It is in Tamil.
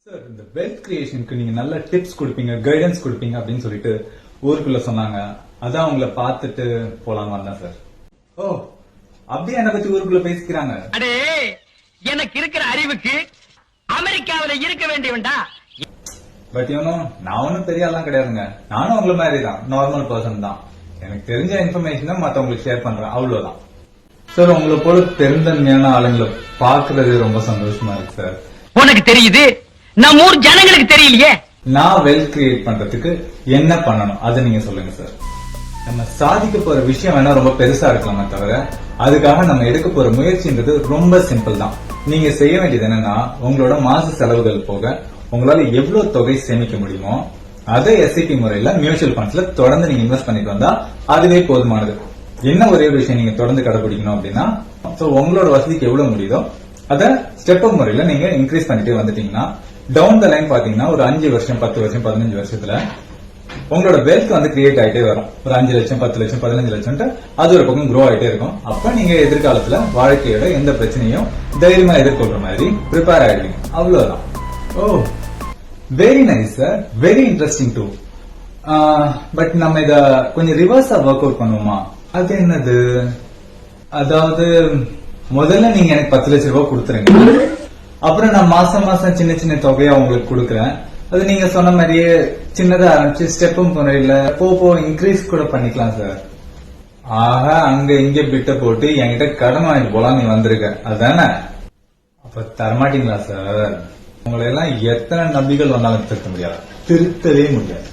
சார், இந்த வெல்த் கிரியேஷனுக்கு நீங்க நல்ல டிப்ஸ் கொடுப்பீங்க, கைடன்ஸ் கொடுப்பீங்க அப்படின்னு சொல்லிட்டு ஊருக்குள்ள சொன்னாங்க. அதான் உங்களை பார்த்துட்டு போலாமா தான் சார். ஓ, அப்படியே என்ன பத்தி ஊருக்குள்ள பேசிக்கிறாங்க. அடே, எனக்கு இருக்கிற அறிவுக்கு அமெரிக்காவில இருக்க வேண்டியவன்டா. பட் நான் ஒன்னும் பெரிய ஆள்லாம் கிடையாதுங்க. நானும் உங்களை மாதிரி தான், நார்மல் பர்சன் தான். எனக்கு தெரிஞ்ச இன்ஃபர்மேஷன் தான் மத்தவங்களுக்கு ஷேர் பண்றேன், அவ்வளவுதான். சார், உங்களை போல பெருந்தன்மையான ஆளுங்களை பாக்குறது ரொம்ப சந்தோஷமா இருக்கு சார். உனக்கு தெரியுது, நம்ம ஊர் ஜனங்களுக்கு தெரியலையே. நான் வெல்த் கிரியேட் பண்றதுக்கு என்ன பண்ணணும் அதை நீங்க சொல்லுங்க சார். நம்ம சாதிக்க போற விஷயம் வேணா ரொம்ப பெருசா இருக்கலாமே தவிர அதுக்காக நம்ம எடுக்க போற முயற்சின்றது ரொம்ப சிம்பிள் தான். நீங்க செய்ய வேண்டியது என்னன்னா, உங்களோட மாச செலவுகள் போக உங்களால எவ்வளவு தொகை சேமிக்க முடியுமோ அதை எஸ்ஐபி முறையில மியூச்சுவல் ஃபண்ட்ஸ்ல தொடர்ந்து நீங்க இன்வெஸ்ட் பண்ணிட்டு வந்தா அதுவே போதுமானது. என்ன ஒரே ஒரு விஷயம் நீங்க தொடர்ந்து கடைபிடிக்கணும் அப்படின்னா, உங்களோட வசதிக்கு எவ்வளவு முடியுதோ அதை ஸ்டெப் அப் முறையில நீங்க இன்க்ரீஸ் பண்ணிட்டே வந்துட்டீங்கன்னா டவுன் த லைன் பாத்தீங்கன்னா ஒரு 5 வருஷம் 10 வருஷம் 15 வருஷத்துல உங்களோட வெல்த் வந்து கிரியேட் ஆயிட்டே வரும். ஒரு 5 லட்சம் 10 லட்சம் 15 லட்சம் அது ஒரு பக்கம் க்ரோ ஆயிட்டே இருக்கும். அப்ப நீங்க எதிர்காலத்துல வாழ்க்கையோட எந்த பிரச்சனையும் தைரியமா எதிர்கொள்ற மாதிரி ப்ரிப்பேர் ஆயிடுவீங்க, அவ்வளவுதான். Oh, very nice sir, very interesting too. But நம்ம இத கொஞ்சம் ரிவர்ஸா ஒர்க் அவுட் பண்ணுவோமா? அது என்னது? அதாவது முதல்ல நீங்க எனக்கு 10 லட்சம் ரூபாய் கொடுத்துருங்க, அப்புறம் நான் மாசம் மாசம் சின்ன சின்ன தொகையா உங்களுக்கு கொடுக்கறேன். அது நீங்க சொன்ன மாதிரியே சின்னதா ஆரம்பிச்சு ஸ்டெப்பும் முறையில போ இன்க்ரீஸ் கூட பண்ணிக்கலாம் சார். ஆக அங்க இங்க பிட்ட போட்டு என்கிட்ட கடன் வாங்கிட்டு போலாம் நீ வந்திருக்க, அதானே? அப்ப தரமாட்டீங்களா சார்? உங்களை எல்லாம் எத்தனை நம்பிகள் வந்தாலும் திருத்த முடியாது, திருத்தவே முடியாது.